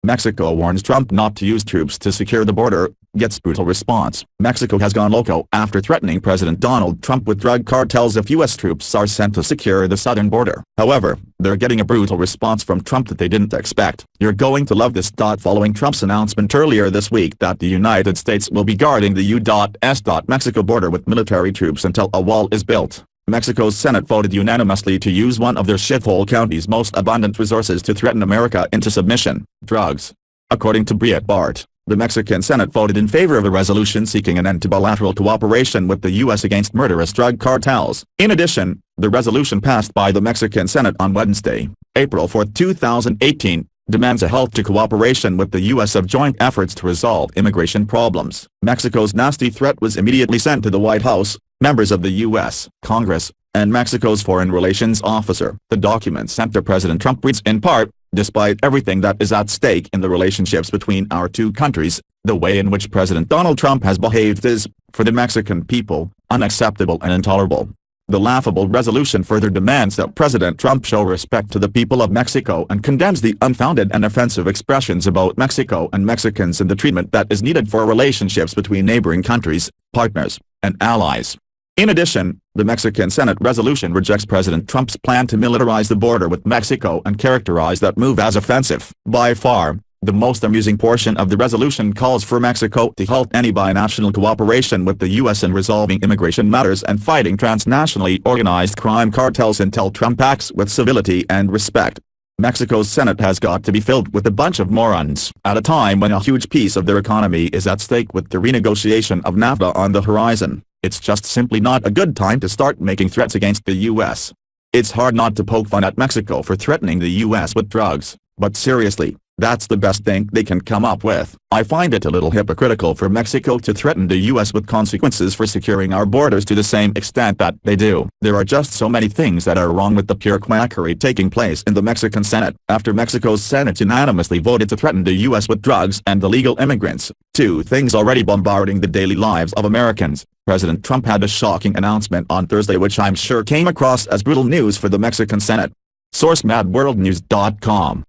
Mexico warns Trump not to use troops to secure the border, gets brutal response. Mexico has gone loco after threatening President Donald Trump with drug cartels if U.S. troops are sent to secure the southern border. However, they're getting a brutal response from Trump that they didn't expect. You're going to love this. Following Trump's announcement earlier this week that the United States will be guarding the U.S. Mexico border with military troops until a wall is built, Mexico's Senate voted unanimously to use one of their shithole counties' most abundant resources to threaten America into submission: drugs. According to Breitbart, the Mexican Senate voted in favor of a resolution seeking an end to bilateral cooperation with the U.S. against murderous drug cartels. In addition, the resolution passed by the Mexican Senate on Wednesday, April 4, 2018, demands a halt to cooperation with the U.S. of joint efforts to resolve immigration problems. Mexico's nasty threat was immediately sent to the White House, members of the U.S. Congress, and Mexico's foreign relations officer. The document sent to President Trump reads in part, "Despite everything that is at stake in the relationships between our two countries, the way in which President Donald Trump has behaved is, for the Mexican people, unacceptable and intolerable." The laughable resolution further demands that President Trump show respect to the people of Mexico and condemns the unfounded and offensive expressions about Mexico and Mexicans and the treatment that is needed for relationships between neighboring countries, partners, and allies. In addition, the Mexican Senate resolution rejects President Trump's plan to militarize the border with Mexico and characterized that move as offensive. By far, the most amusing portion of the resolution calls for Mexico to halt any binational cooperation with the U.S. in resolving immigration matters and fighting transnationally organized crime cartels until Trump acts with civility and respect. Mexico's Senate has got to be filled with a bunch of morons, at a time when a huge piece of their economy is at stake with the renegotiation of NAFTA on the horizon. It's just simply not a good time to start making threats against the U.S. It's hard not to poke fun at Mexico for threatening the U.S. with drugs, but seriously, that's the best thing they can come up with. I find it a little hypocritical for Mexico to threaten the U.S. with consequences for securing our borders to the same extent that they do. There are just so many things that are wrong with the pure quackery taking place in the Mexican Senate. After Mexico's Senate unanimously voted to threaten the U.S. with drugs and illegal immigrants, two things already bombarding the daily lives of Americans, President Trump had a shocking announcement on Thursday which I'm sure came across as brutal news for the Mexican Senate. Source: MadWorldNews.com